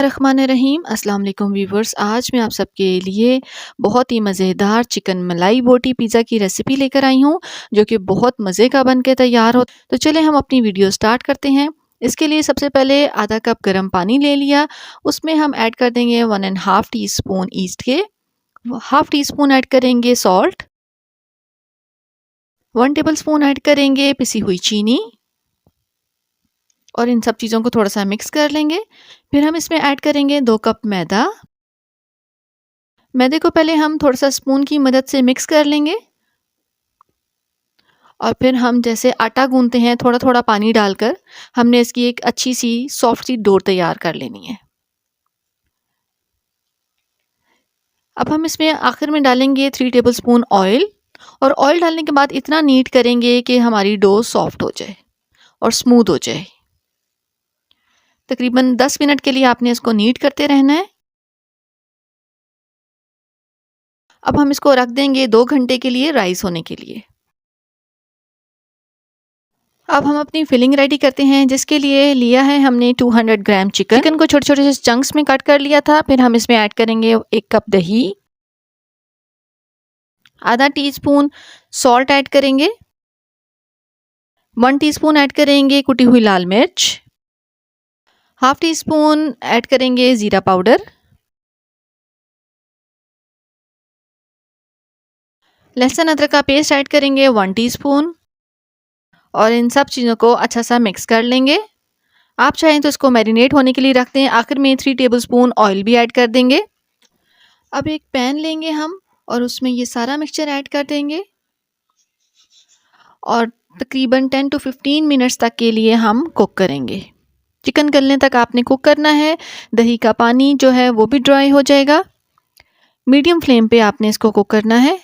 रहमानिर्रहीम अस्सलाम वालेकुम व्यूवर्स। आज मैं आप सबके लिए बहुत ही मज़ेदार चिकन मलाई बोटी पिज़्ज़ा की रेसिपी लेकर आई हूँ, जो कि बहुत मज़े का बन के तैयार हो। तो चलें हम अपनी वीडियो स्टार्ट करते हैं। इसके लिए सबसे पहले आधा कप गर्म पानी ले लिया, उसमें हम ऐड कर देंगे 1.5 टीस्पून ईस्ट के, हाफ़ टी स्पून ऐड करेंगे सॉल्ट, 1 टेबल स्पून ऐड करेंगे पिसी हुई चीनी और इन सब चीज़ों को थोड़ा-सा मिक्स कर लेंगे। फिर हम इसमें ऐड करेंगे 2 कप मैदा। मैदे को पहले हम थोड़ा-सा स्पून की मदद से मिक्स कर लेंगे और फिर हम जैसे आटा गूँथते हैं थोड़ा-थोड़ा पानी डालकर हमने इसकी एक अच्छी-सी सॉफ्ट सी डो तैयार कर लेनी है। अब हम इसमें आखिर में डालेंगे 3 टेबल स्पून ऑयल और ऑयल डालने के बाद इतना नीट करेंगे कि हमारी डो सॉफ्ट हो जाए और स्मूथ हो जाए। तकरीबन 10 मिनट के लिए आपने इसको नीट करते रहना है। अब हम इसको रख देंगे 2 घंटे के लिए राइस होने के लिए। अब हम अपनी फिलिंग रेडी करते हैं, जिसके लिए लिया है हमने 200 ग्राम चिकन को छोटे-छोटे से चंक्स में कट कर लिया था। फिर हम इसमें ऐड करेंगे 1 कप दही, आधा टीस्पून सॉल्ट ऐड करेंगे, 1 टीस्पून ऐड करेंगे कुटी हुई लाल मिर्च, हाफ टी स्पून ऐड करेंगे ज़ीरा पाउडर, लहसुन अदरक का पेस्ट ऐड करेंगे 1 टीस्पून और इन सब चीज़ों को अच्छा सा मिक्स कर लेंगे। आप चाहें तो इसको मैरिनेट होने के लिए रख दें। आखिर में 3 टेबलस्पून ऑयल भी ऐड कर देंगे। अब एक पैन लेंगे हम और उसमें ये सारा मिक्सचर ऐड कर देंगे और तकरीबन 10 टू 15 मिनट्स तक के लिए हम कुक करेंगे। चिकन गलने तक आपने कुक करना है। दही का पानी जो है वो भी ड्राई हो जाएगा। मीडियम फ्लेम पे आपने इसको कुक करना है।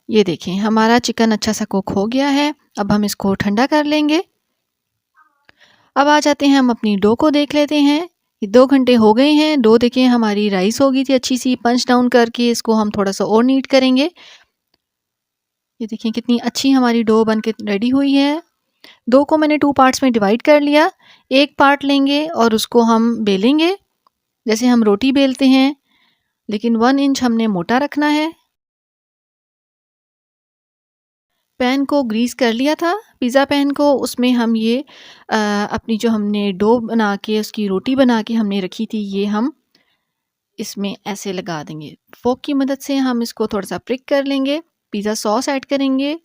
ये देखें हमारा चिकन अच्छा सा कुक हो गया है। अब हम इसको ठंडा कर लेंगे। अब आ जाते हैं हम अपनी डो को देख लेते हैं। ये 2 घंटे हो गए हैं। डो देखें हमारी राइस हो गई थी अच्छी सी पंच डाउन करके। इसको हम थोड़ा सा और नीट करेंगे। ये देखिए कितनी अच्छी हमारी डो बन के रेडी हुई है। डो को मैंने 2 पार्ट्स में डिवाइड कर लिया। एक पार्ट लेंगे और उसको हम बेलेंगे जैसे हम रोटी बेलते हैं, लेकिन 1 इंच हमने मोटा रखना है। पैन को ग्रीस कर लिया था, पिज़्ज़ा पैन को। उसमें हम ये अपनी जो हमने डो बना के उसकी रोटी बना के हमने रखी थी, ये हम इसमें ऐसे लगा देंगे। फोक की मदद से हम इसको थोड़ा-सा प्रिक कर लेंगे। पिज़्ज़ा सॉस ऐड करेंगे।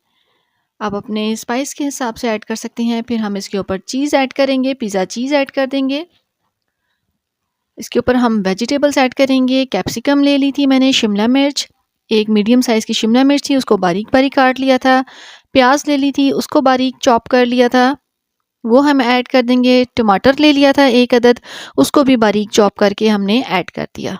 आप अपने स्पाइस के हिसाब से ऐड कर सकते हैं। फिर हम इसके ऊपर चीज़ ऐड करेंगे, पिज़्ज़ा चीज़ ऐड कर देंगे। इसके ऊपर हम वेजिटेबल्स ऐड करेंगे। कैप्सिकम ले ली थी मैंने, शिमला मिर्च, एक मीडियम साइज़ की शिमला मिर्च थी, उसको बारीक-बारीक काट लिया था। प्याज ले ली थी, उसको बारीक चॉप कर लिया था, वो हम ऐड कर देंगे। टमाटर ले लिया था 1 अदद, उसको भी बारीक चॉप करके हमने ऐड कर दिया।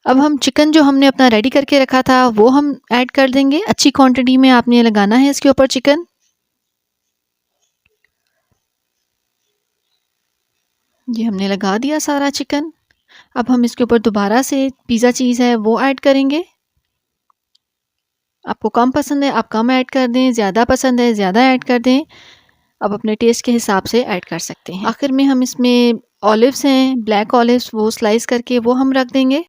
अब हम चिकन जो हमने अपना रेडी करके रखा था वो हम ऐड कर देंगे। अच्छी क्वांटिटी में आपने लगाना है इसके ऊपर चिकन। ये हमने लगा दिया सारा चिकन। अब हम इसके ऊपर दोबारा से पिज़्ज़ा चीज़ है वो ऐड करेंगे। आपको कम पसंद है आप कम ऐड कर दें, ज़्यादा पसंद है ज़्यादा ऐड कर दें। अब अपने टेस्ट के हिसाब से ऐड कर सकते हैं। आखिर में हम इसमें ऑलिव्स हैं, ब्लैक ऑलिव्स, वो स्लाइस करके वो हम रख देंगे।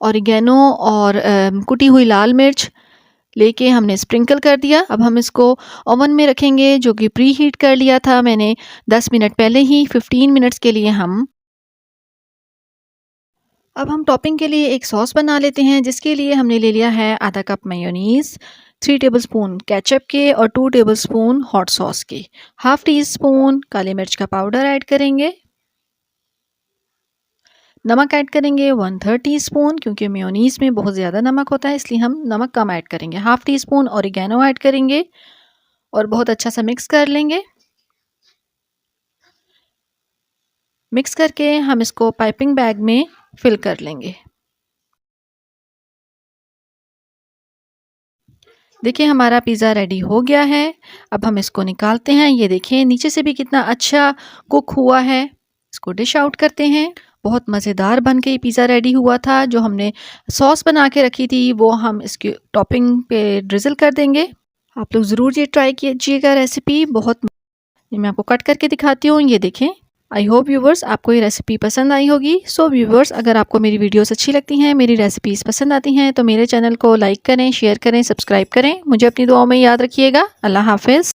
ऑरिगेनो और कुटी हुई लाल मिर्च लेके हमने स्प्रिंकल कर दिया। अब हम इसको ओवन में रखेंगे, जो कि प्री हीट कर लिया था मैंने 10 मिनट पहले ही। 15 मिनट्स के लिए हम अब हम टॉपिंग के लिए एक सॉस बना लेते हैं, जिसके लिए हमने ले लिया है आधा कप मेयोनीज़, 3 टेबलस्पून केचप के और 2 टेबलस्पून हॉट सॉस के, हाफ टी स्पून काली मिर्च का पाउडर ऐड करेंगे। नमक ऐड करेंगे 1/3 टीस्पून, क्योंकि मेयोनीज़ में बहुत ज़्यादा नमक होता है इसलिए हम नमक कम ऐड करेंगे। Half tea spoon oregano add करेंगे और बहुत अच्छा सा मिक्स कर लेंगे। मिक्स करके हम इसको पाइपिंग बैग में फिल कर लेंगे। देखिए हमारा पिज़्ज़ा रेडी हो गया है। अब हम इसको निकालते हैं। ये देखें नीचे से भी कितना अच्छा कुक हुआ है। इसको डिश आउट करते हैं बहुत मज़ेदार बन के ये पिज़्ज़ा रेडी हुआ था। जो हमने सॉस बना के रखी थी वो हम इसकी टॉपिंग पे ड्रिज़ल कर देंगे। आप लोग ज़रूर ये ट्राई कीजिएगा रेसिपी, बहुत। ये मैं आपको कट करके दिखाती हूँ, ये देखें। आई होप व्यूवर्स आपको ये रेसिपी पसंद आई होगी। सो व्यूवर्स, अगर आपको मेरी वीडियोस अच्छी लगती हैं, मेरी रेसिपीज़ पसंद आती हैं, तो मेरे चैनल को लाइक करें, शेयर करें, सब्सक्राइब करें। मुझे अपनी दुआओं में याद रखिएगा। अल्लाह हाफ़िज़।